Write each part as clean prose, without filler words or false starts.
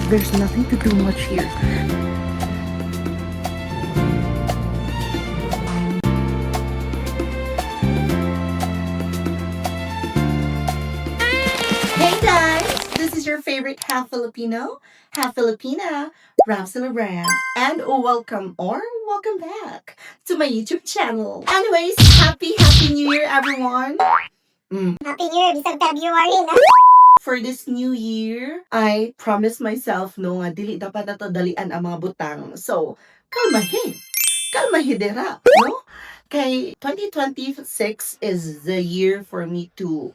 there's nothing to do much here. Hey guys, this is your favorite half Filipino, half Filipina, Ramsey Brand, and welcome back to my YouTube channel. Anyways, happy New Year everyone. Happy New Year, bisag February na. For this new year, I promised myself no nga dili dapat nato dalian ang mga butang. So, kalmahin dira, no? Kay 2026 is the year for me to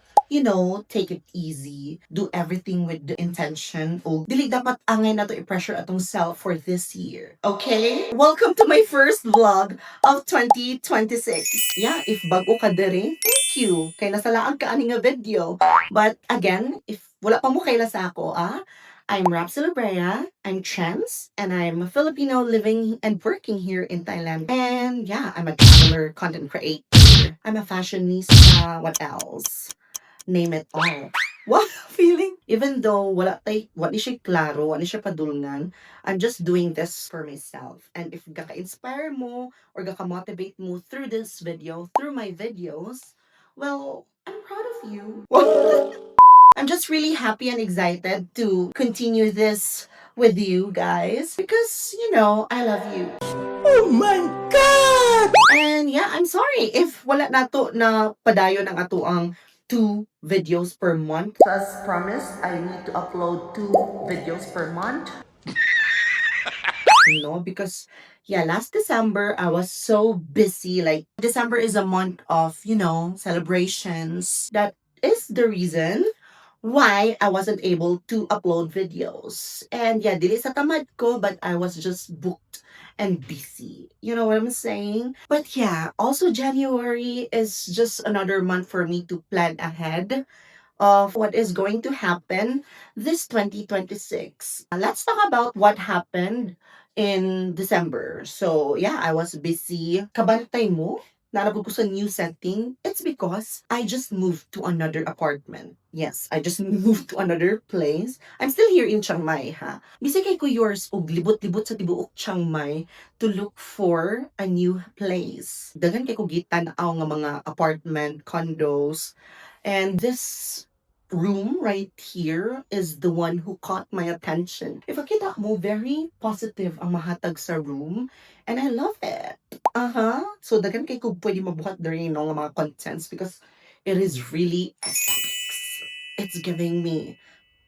take it easy, do everything with the intention. O, dili dapat angay na to i-pressure atong self for this year. Okay? Welcome to my first vlog of 2026. Yeah, if bago ka dere, thank you. Kay nasalaan ka ani nga video. But again, if wala pa mo kaila sa ako, I'm Rapsy Labrea, I'm trans, and I'm a Filipino living and working here in Thailand. And yeah, I'm a traveler, content creator. I'm a fashionista, what else? Name it all. What feeling? Even though wala siya klaro, wala siya padulngan, I'm just doing this for myself. And if gaka-inspire mo or gaka-motivate mo through this video, through my videos, well, I'm proud of you. I'm just really happy and excited to continue this with you guys because, I love you. Oh my God! And yeah, I'm sorry if wala nato na padayon ang ato ang 2 videos per month. As promised, I need to upload 2 videos per month. Because last December I was so busy. Like December is a month of, celebrations. That is the reason why I wasn't able to upload videos. And yeah, dili sa tamad ko, but I was just booked and busy. You know what I'm saying? But yeah, also January is just another month for me to plan ahead of what is going to happen this 2026. Let's talk about what happened in December. So yeah, I was busy. Kabantay mo? Narabog ko sa new setting. It's because I just moved to another apartment. Yes, I just moved to another place. I'm still here in Chiang Mai, ha? Bisay kay ko yours og libot-libot sa tibuok Chiang Mai to look for a new place. Daghan kay ko gitan-aw nga mga apartment, condos, and this room right here is the one who caught my attention. If kita mo, very positive ang mahatag sa room. And I love it. So, dagan kay ko pwede mabuhat during ng mga contents because it is really aesthetics. It's giving me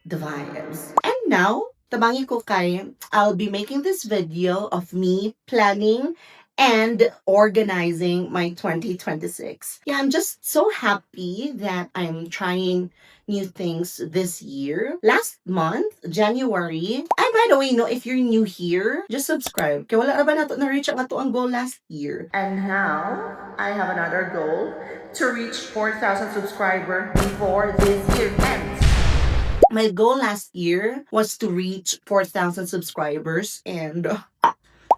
the vibes. And now, tabangi ko kay, I'll be making this video of me planning and organizing my 2026. Yeah, I'm just so happy that I'm trying new things this year. Last month, January, and by the way, if you're new here, just subscribe. Kaya wala na ba nato na-reach ang ato ang goal last year? And now, I have another goal to reach 4,000 subscribers before this year ends. My goal last year was to reach 4,000 subscribers and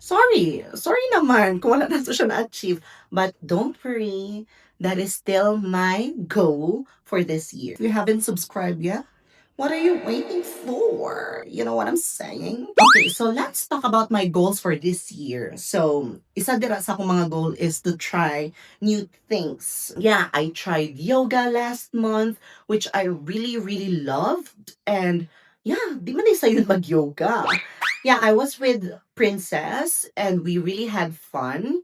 sorry naman kung wala na to siya na-achieve. But don't worry, that is still my goal for this year. If you haven't subscribed yet, what are you waiting for? You know what I'm saying? Okay, so let's talk about my goals for this year. So, isa dira sa akong mga goal is to try new things. Yeah, I tried yoga last month, which I really, really loved. And yeah, di man isa yun mag-yoga. Yeah, I was with Princess and we really had fun.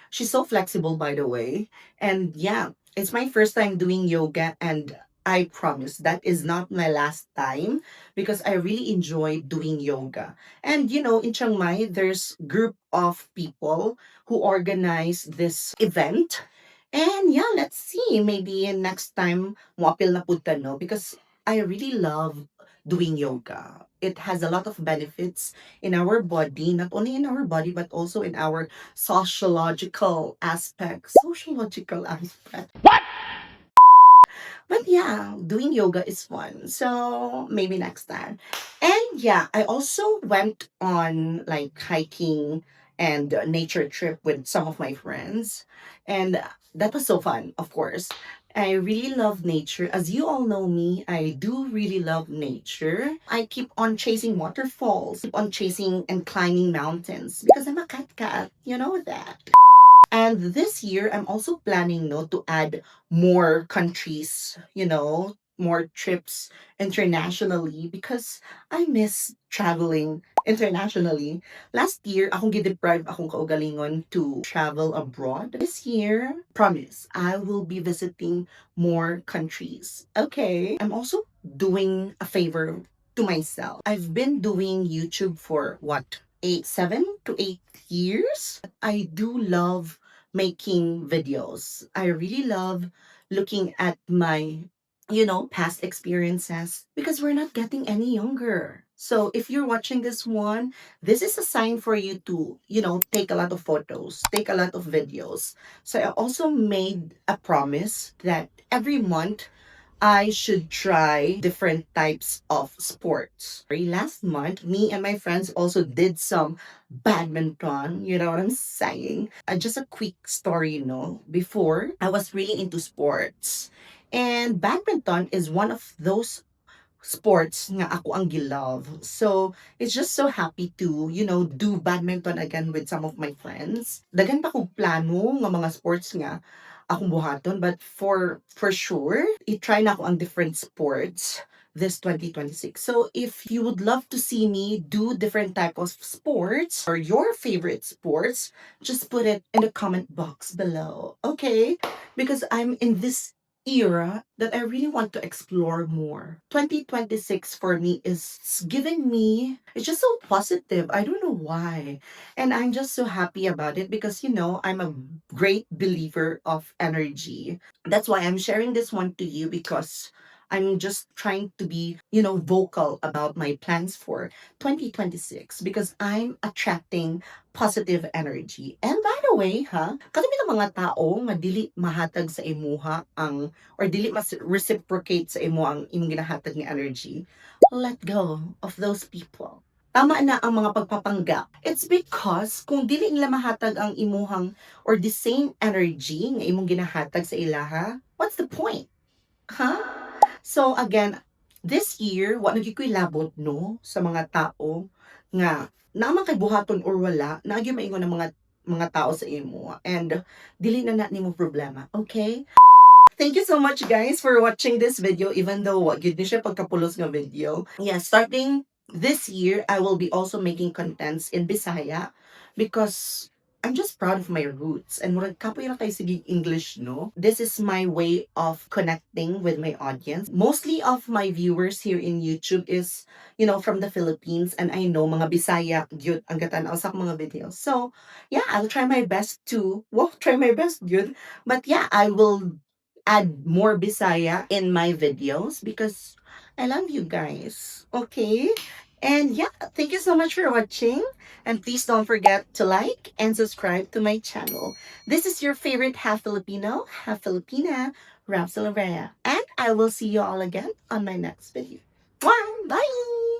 She's so flexible, by the way. And yeah, it's my first time doing yoga, and I promise that is not my last time because I really enjoy doing yoga. And in Chiang Mai, there's group of people who organize this event. And yeah, let's see. Maybe next time, mo-appeal na punta, no? Because I really love doing yoga. It has a lot of benefits in our body, not only in our body, but also in our sociological aspect. Sociological aspect. But yeah, doing yoga is fun. So maybe next time. And yeah, I also went on like hiking and nature trip with some of my friends. And that was so fun, of course. I really love nature. As you all know me, I do really love nature. I keep on chasing waterfalls, keep on chasing and climbing mountains because I'm a cat. You know that. And this year, I'm also planning to add more countries, more trips internationally because I miss traveling internationally. Last year, akong gideprive akong kaugalingon to travel abroad. This year, promise, I will be visiting more countries. Okay. I'm also doing a favor to myself. I've been doing YouTube for what? 7 to 8 years. I do love making videos. I really love looking at my, past experiences because we're not getting any younger. So if you're watching this one, this is a sign for you to, take a lot of photos, take a lot of videos. So I also made a promise that every month I should try different types of sports. Last month, me and my friends also did some badminton. You know what I'm saying? Just a quick story, Before, I was really into sports. And badminton is one of those sports nga ako ang gilove. So, it's just so happy to, do badminton again with some of my friends. Dagan pa kong plano nga mga sports nga akong buhaton, but for sure, i-try na ako ang different sports this 2026. So if you would love to see me do different type of sports or your favorite sports, just put it in the comment box below. Okay? Because I'm in this era that I really want to explore more. 2026 for me is giving me, it's just so positive. I don't know why. And I'm just so happy about it because, I'm a great believer of energy. That's why I'm sharing this one to you because I'm just trying to be, vocal about my plans for 2026 because I'm attracting positive energy. And by the way, kasi may mga tao nga dili mahatag sa imuha ang or dili mas reciprocate sa imo ang imong ginahatag nga energy. Let go of those people. Tama na ang mga pagpapanggap. It's because kung dili nila mahatag ang imuhang or the same energy nga imong ginahatag sa ilaha, what's the point? Huh? So again, this year, wa naging ko'y labot, no, sa mga tao nga naman kay buhaton or wala, naagyo maingon ng mga tao sa imo and dili na nimo problema, okay? Thank you so much guys for watching this video even though wa gyud ni siya pagkapulos nga video. Yeah, starting this year, I will be also making contents in Bisaya because I'm just proud of my roots and murag kapoy na kay sige English, no? This is my way of connecting with my audience. Mostly of my viewers here in YouTube is, from the Philippines and I know mga Bisaya gyud ang gatan-aw sa akong mga videos. So, yeah, I'll try my best to, try my best gyud. But yeah, I will add more Bisaya in my videos because I love you guys. Okay? And yeah, thank you so much for watching. And please don't forget to like and subscribe to my channel. This is your favorite half Filipino, half Filipina, Rap Silveria. And I will see you all again on my next video. Bye!